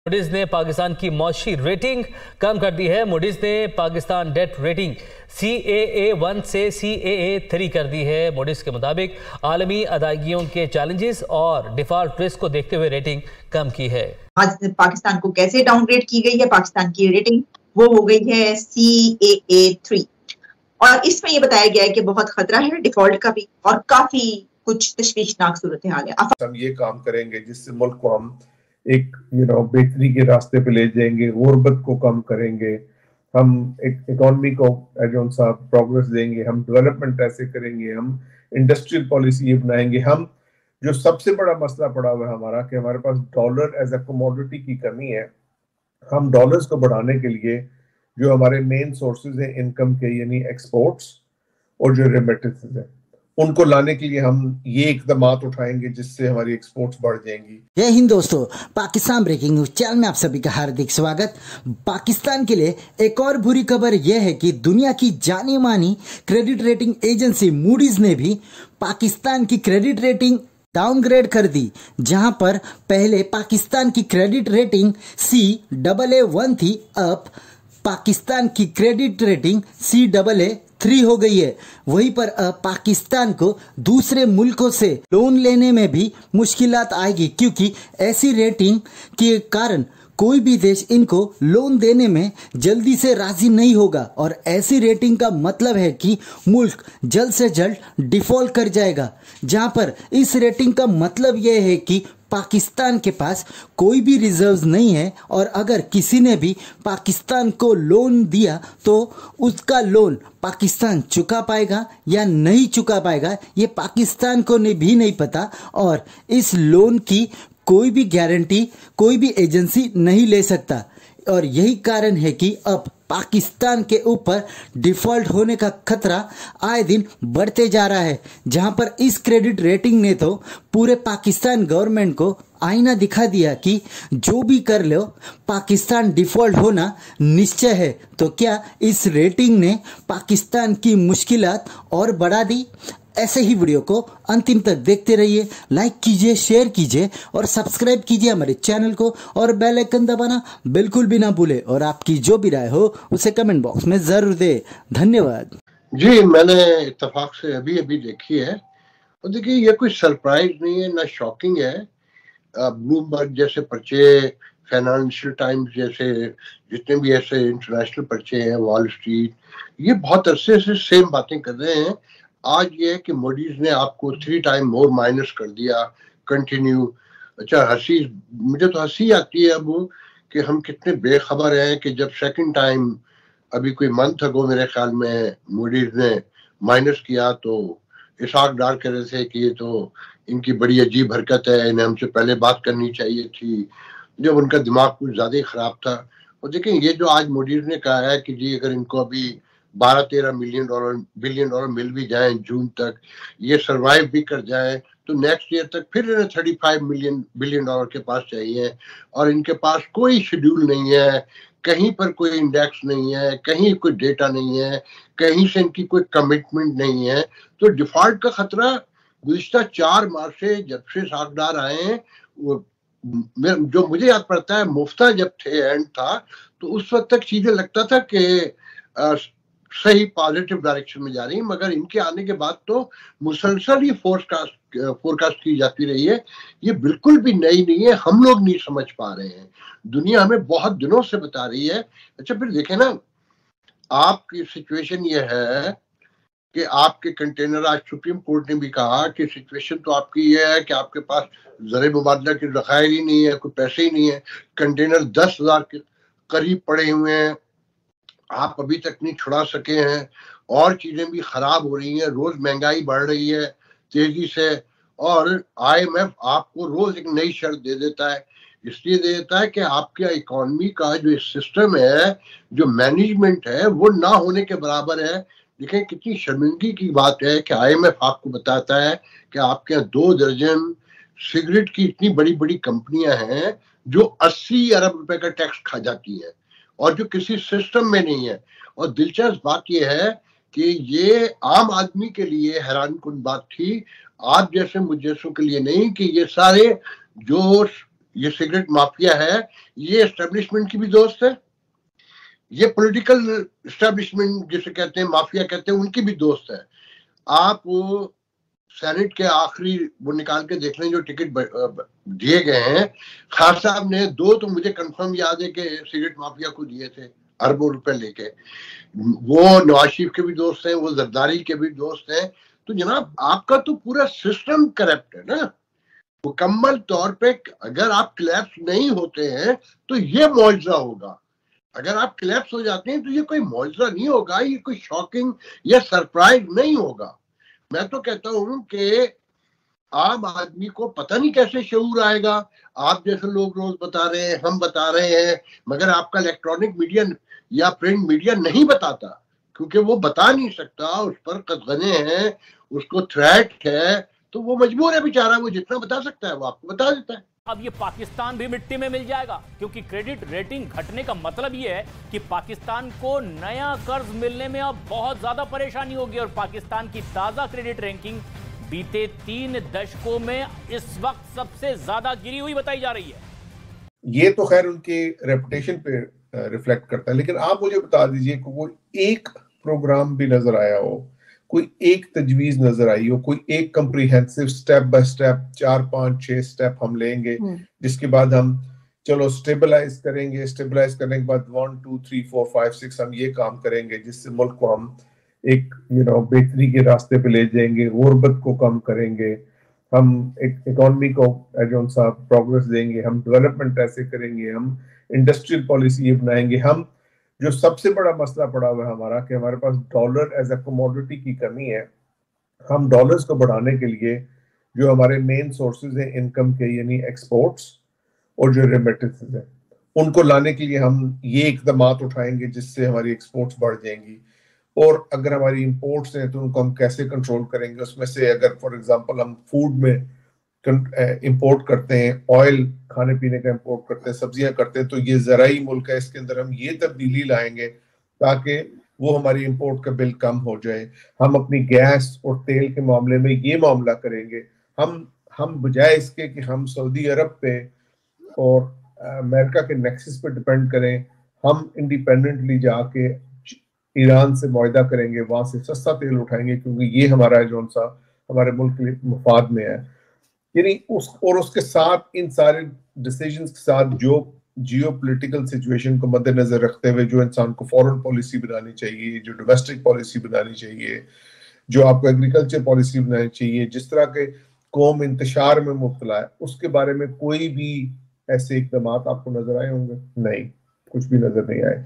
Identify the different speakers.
Speaker 1: Moody's ने पाकिस्तान की मौशी rating कम कर दी है। मूडीज ने पाकिस्तान डेट रेटिंग CAA1 से CAA3 कर दी है। मूडीज के मुताबिक आलमी अदायगियों के चैलेंजेस और डिफॉल्ट रिस्क को देखते हुए रेटिंग कम की है।
Speaker 2: आज पाकिस्तान को कैसे डाउनग्रेड की गई है? पाकिस्तान की रेटिंग वो हो गई है CAA3 और इसमें ये बताया गया है कि बहुत खतरा है डिफॉल्ट का भी और काफी कुछ तशवीशनाक सूरत हाल है।
Speaker 3: हम ये काम करेंगे जिससे मुल्क को हम एक बेहतरी के रास्ते पे ले जाएंगे, गुर्बत को कम करेंगे, हम एक इकोनॉमी को जो सा प्रोग्रेस देंगे, हम डेवलपमेंट ऐसे करेंगे, हम इंडस्ट्रियल पॉलिसी ये बनाएंगे। हम जो सबसे बड़ा मसला पड़ा हुआ है हमारा कि हमारे पास डॉलर एज अ कमोडिटी की कमी है। हम डॉलर्स को बढ़ाने के लिए जो हमारे मेन सोर्सेज हैं इनकम के, यानी एक्सपोर्ट्स और जो रेमिटेंसेस हैं, उनको लाने के लिए हम ये इकदामात उठाएंगे जिससे हमारी एक्सपोर्ट्स बढ़ जाएंगी।
Speaker 4: जय हिंद दोस्तों, पाकिस्तान ब्रेकिंग न्यूज चैनल में आप सभी का हार्दिक स्वागत। पाकिस्तान के लिए एक और बुरी खबर यह है कि दुनिया की जानी मानी क्रेडिट रेटिंग एजेंसी मूडीज ने भी पाकिस्तान की क्रेडिट रेटिंग डाउनग्रेड कर दी। जहां पर पहले पाकिस्तान की क्रेडिट रेटिंग CAA1 थी, अब पाकिस्तान की क्रेडिट रेटिंग CAA3 हो गई है। वहीं पर अब पाकिस्तान को दूसरे मुल्कों से लोन लेने में भी मुश्किलात आएगी, क्योंकि ऐसी रेटिंग के कारण कोई भी देश इनको लोन देने में जल्दी से राजी नहीं होगा और ऐसी रेटिंग का मतलब है कि मुल्क जल्द से जल्द डिफॉल्ट कर जाएगा। जहां पर इस रेटिंग का मतलब यह है कि पाकिस्तान के पास कोई भी रिजर्व्स नहीं है और अगर किसी ने भी पाकिस्तान को लोन दिया तो उसका लोन पाकिस्तान चुका पाएगा या नहीं चुका पाएगा ये पाकिस्तान को भी नहीं पता और इस लोन की कोई भी गारंटी कोई भी एजेंसी नहीं ले सकता। और यही कारण है कि अब पाकिस्तान के ऊपर डिफॉल्ट होने का खतरा आए दिन बढ़ते जा रहा है। जहां पर इस क्रेडिट रेटिंग ने तो पूरे पाकिस्तान गवर्नमेंट को आईना दिखा दिया कि जो भी कर लो पाकिस्तान डिफॉल्ट होना निश्चय है। तो क्या इस रेटिंग ने पाकिस्तान की मुश्किलात और बढ़ा दी? ऐसे ही वीडियो को अंतिम तक देखते रहिए, लाइक कीजिए, शेयर कीजिए और सब्सक्राइब कीजिए हमारे चैनल को और बेल आइकन दबाना बिल्कुल भी ना भूले और आपकी जो भी राय हो उसे कमेंट बॉक्स में जरूर दे। धन्यवाद
Speaker 5: जी। मैंने इत्तेफाक से अभी देखी है और देखिए ये कोई सरप्राइज नहीं है, ना शॉकिंग है। ब्लूमबर्ग जैसे पर्चे, फाइनेंशियल टाइम्स जैसे जितने भी ऐसे इंटरनेशनल पर्चे हैं, वॉल स्ट्रीट, ये बहुत अरसे से सेम बातें कर रहे हैं। आज ये है कि मूडीज ने आपको 3 टाइम मोर माइनस कर दिया कंटिन्यू। अच्छा, मुझे तो हंसी आती है अब कि हम कितने बेखबर हैं कि जब सेकंड टाइम अभी कोई मंथ अगो मेरे ख्याल में मूडीज ने माइनस किया तो इशाक डाल कर रहे थे कि ये तो इनकी बड़ी अजीब हरकत है, इन्हें हमसे पहले बात करनी चाहिए थी, जब उनका दिमाग कुछ ज्यादा ही खराब था। और देखें ये जो आज मूडीज ने कहा है कि जी अगर इनको अभी 12-13 बिलियन डॉलर मिल भी जाए जून तक, ये सरवाइव भी कर जाए तो नेक्स्ट ईयर तक फिर इन्हें 35 बिलियन डॉलर के पास चाहिए और इनके पास कोई शेड्यूल नहीं है, कहीं पर कोई इंडेक्स नहीं है, कहीं कोई डेटा नहीं है, कहीं से इनकी कोई कमिटमेंट नहीं है। तो डिफॉल्ट का खतरा गुज़िश्ता 4 मार्च से जब से सागदार आए हैं, जो मुझे याद पड़ता है मुफ्ता जब थे एंड था तो उस वक्त तक चीजें लगता था कि सही पॉजिटिव डायरेक्शन में जा रही है, मगर इनके आने के बाद तो मुसलसल ही फोरकास्ट की जाती रही है। ये बिल्कुल भी नई नहीं है, हम लोग नहीं समझ पा रहे हैं, दुनिया हमें बहुत दिनों से बता रही है। अच्छा फिर देखें ना, आपकी सिचुएशन ये है कि आपके कंटेनर, आज सुप्रीम कोर्ट ने भी कहा कि सिचुएशन तो आपकी ये है कि आपके पास ज़र मुबादला के ज़खायर ही नहीं है, कोई पैसे ही नहीं है, कंटेनर 10,000 के करीब पड़े हुए हैं, आप अभी तक नहीं छुड़ा सके हैं और चीजें भी खराब हो रही हैं, रोज महंगाई बढ़ रही है तेजी से और IMF आपको रोज एक नई शर्त दे देता है। इसलिए दे देता है कि आपके इकोनॉमी का जो सिस्टम है, जो मैनेजमेंट है, वो ना होने के बराबर है। देखें कितनी शर्मिंदगी की बात है कि IMF आपको बताता है कि आपके यहाँ 2 दर्जन सिगरेट की इतनी बड़ी बड़ी कंपनियां हैं जो 80 अरब रुपए का टैक्स खा जाती है और जो किसी सिस्टम में नहीं है। और दिलचस्प बात यह है कि ये आम आदमी के लिए हैरानकुन बात थी, आप जैसे मुझ जैसों के लिए नहीं, कि ये सारे जो ये सिगरेट माफिया है, ये एस्टेब्लिशमेंट की भी दोस्त है, ये पॉलिटिकल एस्टेब्लिशमेंट जिसे कहते हैं माफिया कहते हैं उनकी भी दोस्त है। आप वो सेनेट के आखिरी वो निकाल के देख लें जो टिकट दिए गए हैं, खान साहब ने 2 तो मुझे कंफर्म याद है कि सिगरेट माफिया को दिए थे अरबों रुपए लेके। वो नवाज शरीफ के भी दोस्त हैं, वो जरदारी के भी दोस्त हैं। तो जनाब आपका तो पूरा सिस्टम करप्ट है ना मुकम्मल तौर पे। अगर आप क्लैप्स नहीं होते हैं तो ये मुआवजा होगा, अगर आप क्लैप्स हो जाते हैं तो ये कोई मुआवजा नहीं होगा, ये कोई शॉकिंग या सरप्राइज नहीं होगा। मैं तो कहता हूं कि आम आदमी को पता नहीं कैसे शऊर आएगा। आप जैसे लोग रोज बता रहे हैं, हम बता रहे हैं, मगर आपका इलेक्ट्रॉनिक मीडिया या प्रिंट मीडिया नहीं बताता, क्योंकि वो बता नहीं सकता, उस पर कदगने हैं, उसको थ्रेट है, तो वो मजबूर है बेचारा, वो जितना बता सकता है वो आपको बता देता है।
Speaker 6: अब ये पाकिस्तान भी मिट्टी में मिल जाएगा, क्योंकि क्रेडिट रेटिंग घटने का मतलब ये है कि पाकिस्तान को नया कर्ज मिलने में अब बहुत ज्यादा परेशानी होगी। और पाकिस्तान की ताजा क्रेडिट रैंकिंग बीते 3 दशकों में इस वक्त सबसे ज्यादा गिरी हुई बताई जा रही है।
Speaker 3: ये तो खैर उनके रेपुटेशन पे रिफ्लेक्ट करता है, लेकिन आप मुझे बता दीजिए कि कोई एक प्रोग्राम भी नजर आया हो, कोई एक तजवीज नजर आई हो, कोई एक comprehensive step by step 4, 5, 6 step हम लेंगे जिसके बाद हम चलो स्टेबलाइज करेंगे, स्टेबलाइज करने के बाद 1, 2, 3, 4, 5, 6 हम ये काम करेंगे जिससे मुल्क को हम एक बेहतरी के रास्ते पे ले जाएंगे, गुर्बत को कम करेंगे, हम एक इकोनॉमी को जो सा प्रोग्रेस देंगे, हम डेवलपमेंट ऐसे करेंगे, हम इंडस्ट्रियल पॉलिसी ये बनाएंगे। हम जो सबसे बड़ा मसला पड़ा हुआ है हमारा कि हमारे पास डॉलर एज अ कमोडिटी की कमी है। हम डॉलर्स को बढ़ाने के लिए जो हमारे मेन सोर्सेज हैं इनकम के, यानी एक्सपोर्ट्स और जो रेमिटेंसेस हैं, उनको लाने के लिए हम ये इकदाम उठाएंगे जिससे हमारी एक्सपोर्ट्स बढ़ जाएंगी। और अगर हमारी इंपोर्ट्स हैं तो उनको हम कैसे कंट्रोल करेंगे। उसमें से अगर फॉर एग्जांपल हम फूड में इंपोर्ट करते हैं, ऑयल खाने पीने का इंपोर्ट करते हैं, सब्जियां करते हैं, तो ये ज़राई मुल्क है, इसके अंदर हम ये तब्दीली लाएंगे ताकि वो हमारी इंपोर्ट का बिल कम हो जाए। हम अपनी गैस और तेल के मामले में ये मामला करेंगे। हम बजाय इसके कि हम सऊदी अरब पे और अमेरिका के नेक्सस पे डिपेंड करें, हम इंडिपेंडेंटली जाके ईरान से मुआहदा करेंगे, वहां से सस्ता तेल उठाएंगे, क्योंकि ये हमारा जो सा हमारे मुल्क के लिए मुफाद में है। यानी उसके साथ इन सारे डिसीजंस के साथ जो जियोपॉलिटिकल सिचुएशन को मद्देनजर रखते हुए जो इंसान को फॉरेन पॉलिसी बनानी चाहिए, जो डोमेस्टिक पॉलिसी बनानी चाहिए, जो आपको एग्रीकल्चर पॉलिसी बनानी चाहिए, जिस तरह के कौम इंतशार में मुब्तला है, उसके बारे में कोई भी ऐसे इकदाम आपको नजर आए होंगे? नहीं, कुछ भी नजर नहीं आए।